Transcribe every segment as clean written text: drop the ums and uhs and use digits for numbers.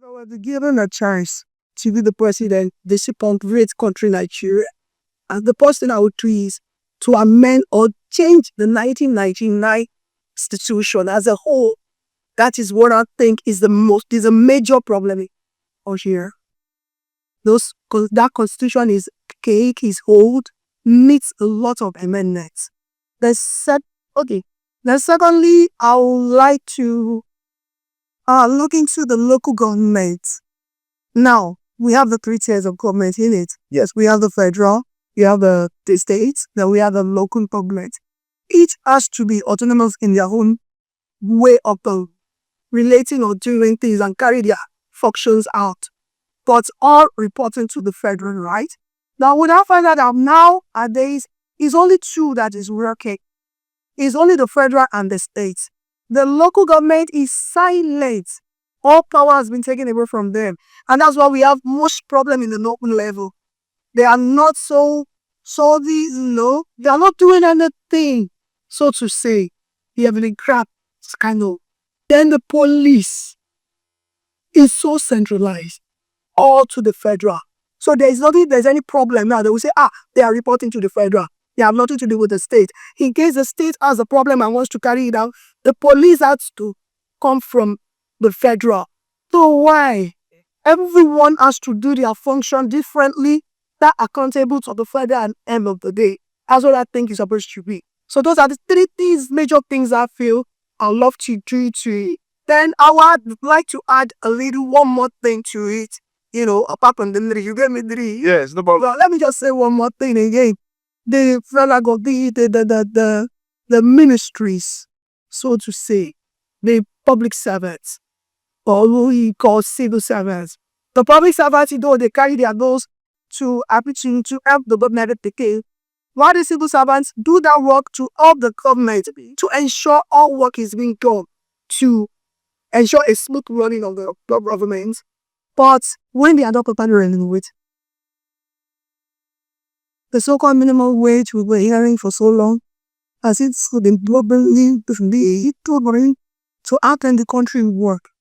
I was given a chance to be the president, this great country Nigeria, and the first thing I would do is to amend or change the 1999 constitution as a whole. That is what I think is a major problem out here. That constitution is cake, is old, needs a lot of amendments. Then secondly, I would like to look into the local government. Now, we have the 3 tiers of government in it. Yes, we have the federal, we have the states, then we have the local government. Each has to be autonomous in their own way of relating or doing things and carry their functions out, but all reporting to the federal, right? Now, we now find out that nowadays, it's only 2 that is working. It's only the federal and the states. The local government is silent. All power has been taken away from them. And that's why we have most problem in the local level. They are not they are not doing anything, so to say. They have been crap, kind of. Then the police is so centralized, all to the federal. So there's any problem now. They will say, they are reporting to the federal. They have nothing to do with the state. In case the state has a problem and wants to carry it out, the police has to come from the federal. So why? Everyone has to do their function differently, that accountable to the federal at the end of the day. That's what I think is supposed to be. So those are the 3 things, major things I feel I love to do to it. Then I would like to add one more thing to it. Apart from the 3, you gave me 3. Yes, no problem. Well, let me just say one more thing again. The federal government, the ministries, so to say, the public servants, or who we call civil servants. The public servants, they carry their goals to help the government applicate. While the civil servants do that work to help the government to ensure all work is being done to ensure a smooth running of the government. But when they are not preparing with the so-called minimum wage we were hearing for so long, as it's been globally to how can the country work?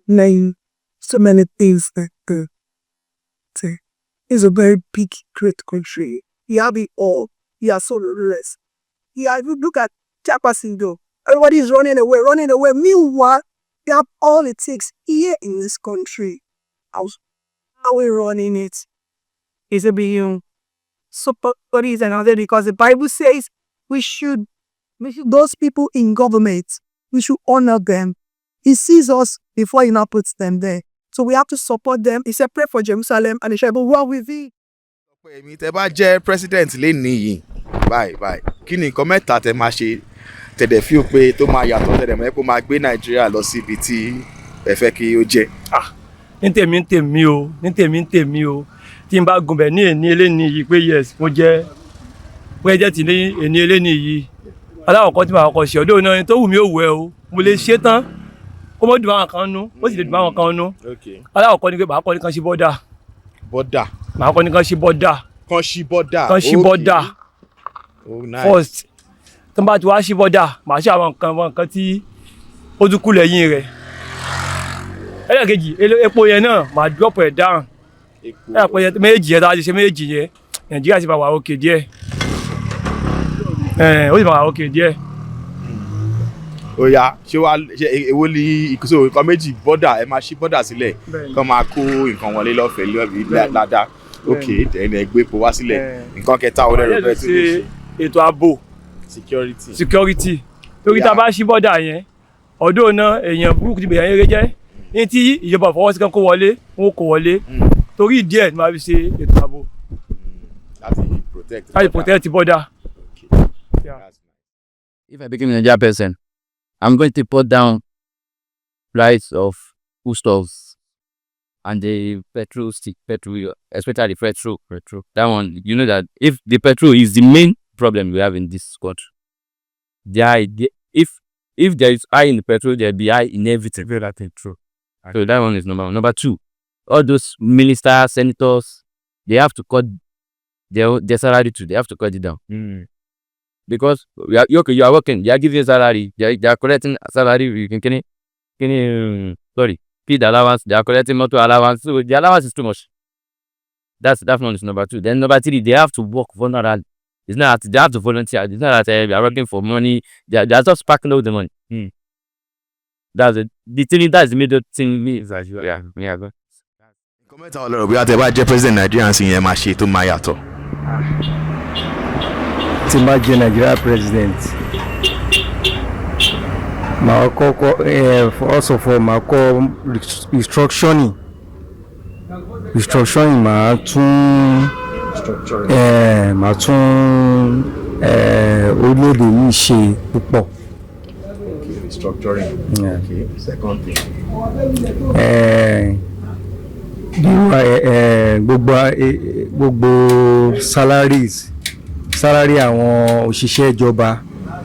Name so many things that it's a very big, great country. You have it all. You are so less. If you look at Chapasindo, everybody is running away. Meanwhile, you have all it takes here in this country. How we running it? It's a big super reason out there, because the Bible says we should those people in government, we should honor them. He sees us before he now puts them there. So we have to support them. He said, pray for Jerusalem, and he shall be well with thee. Èmi tẹ́ bá jẹ́ president lénìí yìí báyìí kí ni nǹkan mẹ́ta tẹ́ máa ṣe tẹ̀dẹ̀ fi pé tó máa yàtọ̀ tẹ̀dẹ̀ mọ́ ẹ́ kó máa gbé Nàìjíríà lọ sí ibi tí ẹ fẹ́ kí ó jẹ́. ní tèmi o tí n bá gun bẹ̀ ní èní eléni yìí pé yes mo jẹ́ president ní èní eléni yìí aláwọ̀kọ́ tí màá kọ́ ṣe ọdún náà tó wù mí ò wẹ̀ o mo lè ṣe tán kó mọ́ dùn àwọn kan nú ó sì lè dùn àwọn kan nú aláwọ̀kọ́ ni pé màá kọ́ ní kan ṣe bọ́dà. Màá kọ́ ní kan ṣe bọ́dà. First tó bá ti wá ṣe bọ́dà màá ṣe àwọn nǹkan tí ó tún kú lẹ́yìn rẹ̀. Ẹlẹ́ẹ̀kejì epo yẹn náà màá drop ẹ̀ down. Ẹ̀pọ̀ yẹn méjì yẹn tá a ti ṣe méjì yẹn Nàìjíríà sì máa wà òkè díẹ̀. Ó sì máa wà òkè díẹ̀. Oya ṣé èwo ni ìkóso nǹkan méjì bọ́dà ẹ máa ṣí bọ́dà sílẹ̀ kán máa kó nǹkan wọlé lọ́fẹ̀ẹ́ lọ́bí dáadáa ok ẹni ẹgbẹ́ epo wá sílẹ̀ nǹkan kẹta ọ̀rẹ́ rẹ̀ bẹ́ẹ̀ tó lè ṣe. ètò ààbò security torí tá a bá ṣí bọ́dà yẹn ọdún náà èèyàn burúkú ti bẹ̀rẹ̀ eré jẹ́ ní tí ìjọba fọwọ́ sí kan kó wọlé wọn kò wọlé torí díẹ̀ ni màá fi ṣe ètò ààbò láti protect bọ́dà. If I became a Nigerian person, I'm going to put down price of foodstuffs and the petrol, especially petrol. That one, you know that if the petrol is the main problem we have in this country, if there is high in the petrol, there'll be high in everything. True. So that one is number 1. Number 2, all those ministers, senators, they have to cut their salary too. They have to cut it down. Because you are working, they are giving you salary, they are collecting salary. Sorry, feed allowance, they are collecting motor allowance. So the allowance is too much. That's one is number 2. Then number 3, they have to work vulnerably. It's not that they have to volunteer. It's not that they are working for money. They are just packing out the money. That's it. That's the middle thing. Yeah. Comment àwọn ọlọ́rọ̀ bí wọ́n tẹ bá jẹ́ president Nigerian sí yẹn máa ṣe tó máa yàtọ̀. Tí n bá jẹ́ Nigeria president, màá kọ́kọ́ first of all màá kọ́ restructuring màá tún orílẹ̀-èdè yìí ṣe púpọ̀. Restructuring. Okay. Second thing. Gbogbo salary àwọn òṣìṣẹ́ ìjọba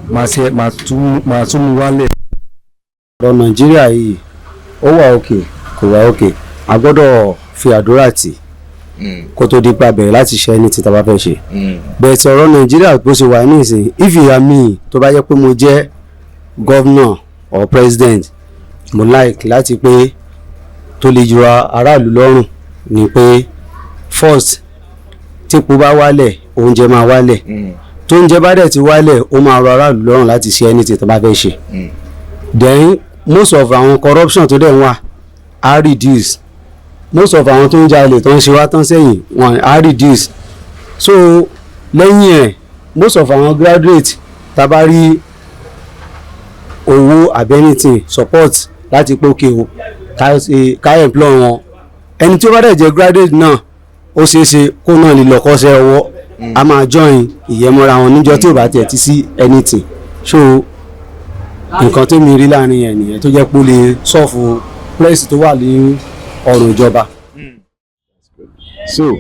máa tún mú wálẹ̀. ọ̀rọ̀ Nàìjíríà yìí ó wà òkè kò wà òkè, a gbọ́dọ̀ fi àdúrà tì kó tó di pa bẹ̀rẹ̀ láti ṣe ẹni tí ta bá fẹ́ ṣe. bẹ́ẹ̀ tí ọ̀rọ̀ Nàìjíríà bó ṣe wà ní ìsìn, if you are me tó bá yẹ pé mo jẹ́ governor or president, mo like láti pé tó lè jura aráàlú lọ́rùn ni pé first típò bá wálẹ̀ oúnjẹ máa wálẹ̀, tó oúnjẹ bá dẹ̀ ti wálẹ̀ ó máa rọ aráàlú lọ́rùn láti ṣe ẹni tí ta bá fẹ́ ṣe. Then most of àwọn corruption tó dẹ̀ wà á reduce, most of àwọn tó ń jalè tó ń ṣe wá tán sẹ́yìn wọn á reduce. So lẹ́yìn ẹ̀ most of àwọn graduate tá bá rí owó abẹ́nìtì support láti pé òkè o ká employ wọn. Ẹni tí ó bá dẹ̀ jẹ́ graduate náà ó ṣeéṣe kó náà lè lọ kọ́ṣẹ́ ọwọ́, a máa join ìyẹ́mọ́ra wọn níjọ́ tí ò bá tẹ̀ tí sí anything. So nǹkan tó mi rí láàrin ẹ̀ nìyẹn tó jẹ́ pé ó lè sọ́ọ̀fù place tó wà ní ọrùn ìjọba. So,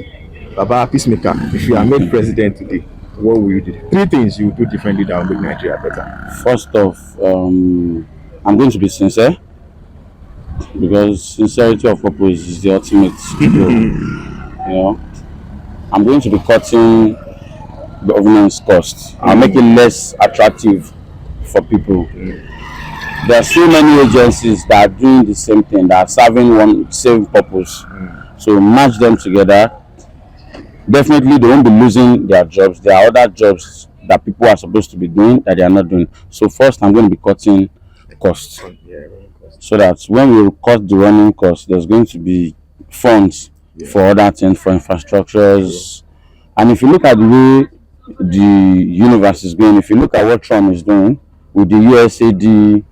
Baba Peacemaker, if you are made president today, what will you do? 3 things you will do differently that will make Nigeria better. First off, I'm going to be sincere, because sincerity of purpose is the ultimate goal. I'm going to be cutting governance costs. I'll make it less attractive for people. There are so many agencies that are doing the same thing, that are serving one same purpose. So match them together. Definitely they won't be losing their jobs. There are other jobs that people are supposed to be doing that they are not doing. So first I'm going to be cutting costs, so that when we cut the running costs, there's going to be funds for other things, for infrastructures. And if you look at the way the universe is going, if you look at what Trump is doing with the USAID,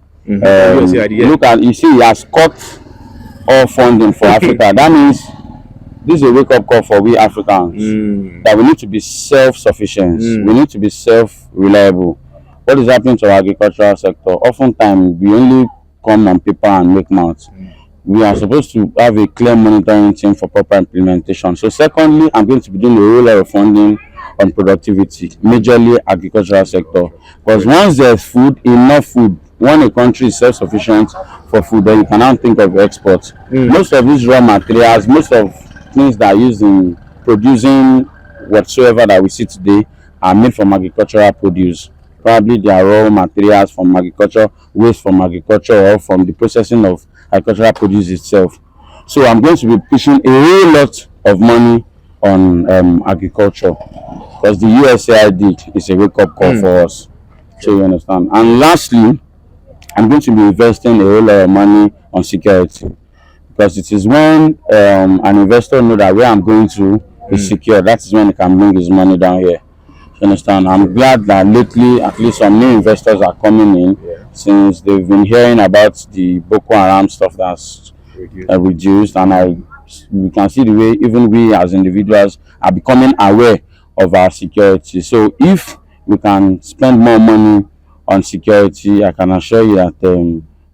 look at, you see, he has cut all funding for Africa. That means this is a wake-up call for we Africans, that we need to be self-sufficient. We need to be self-reliable. What is happening to our agricultural sector? Oftentimes, we only come on paper and make mouth. We are supposed to have a clear monitoring team for proper implementation. So secondly, I'm going to be doing a whole lot of funding on productivity, majorly agricultural sector. Because once there's food, enough food, when a country is self-sufficient for food, then you cannot think of export. Most of these raw materials, most of things that are used in producing whatsoever that we see today are made from agricultural produce. Probably they are raw materials from agriculture, waste from agriculture, or from the processing of agricultural produce itself. So I'm going to be pushing a whole lot of money on agriculture, because the USAID is a wake-up call for us. So you understand. And lastly, I'm going to be investing a whole lot of money on security, because it is when an investor knows that where I'm going to is secure, that is when he can bring his money down here. You understand? I'm glad that lately at least some new investors are coming in, since they've been hearing about the Boko Haram stuff that's reduced, and we can see the way even we as individuals are becoming aware of our security. So if we can spend more money on security, I can assure you that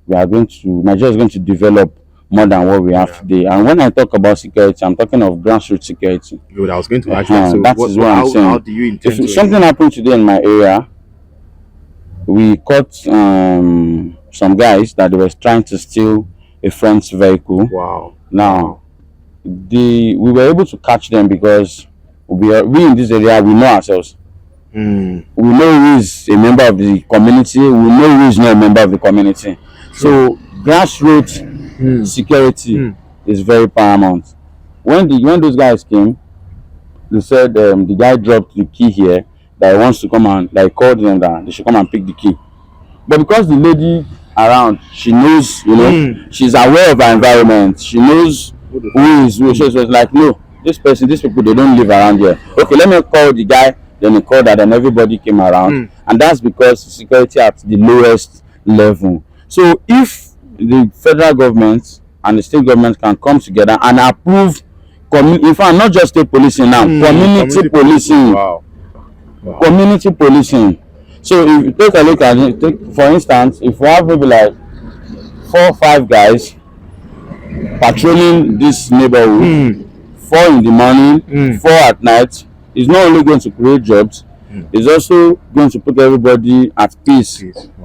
Nigeria is going to develop more than what we have today. And when I talk about security, I'm talking of grassroots security. Good, I was going to ask you. So that is what I'm saying. How do you intend if something happened today in my area, we caught some guys that they were trying to steal a friend's vehicle. Wow. Now, we were able to catch them because we in this area, we know ourselves. We know who is a member of the community. We know who is not a member of the community. So grassroots security is very paramount. When those guys came, they said the guy dropped the key here, that he wants to come and like called them that they should come and pick the key. But because the lady around, she knows, you know, she's aware of her environment. She knows who is who. So she was like, no, these people, they don't live around here. Okay, let me call the guy. Then he called that, and everybody came around. And that's because security at the lowest level. So if the federal government and the state government can come together and approve, in fact, not just state policing now, community policing. Wow. Community policing. So if you take a look at it, for instance, if we have maybe like 4 or 5 guys patrolling this neighborhood, 4 in the morning, 4 at night, it's not only going to create jobs, it's also going to put everybody at peace.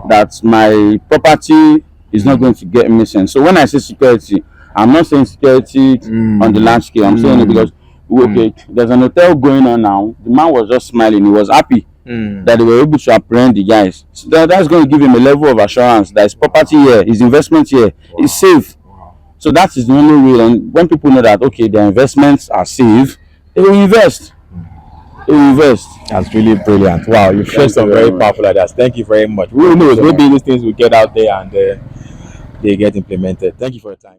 That my property is not going to get missing. So when I say security, I'm not saying security on the landscape. I'm saying it because okay, there's an hotel going on now. The man was just smiling. He was happy that they were able to apprehend the guys. So that's going to give him a level of assurance that his property here, his investment here is safe. So that is the only way. And when people know that okay, their investments are safe, they will invest. They will invest. That's really brilliant. Wow, you've shared some very powerful ideas. Thank you very much. Who knows? Maybe these things will get out there and they get implemented. Thank you for your time.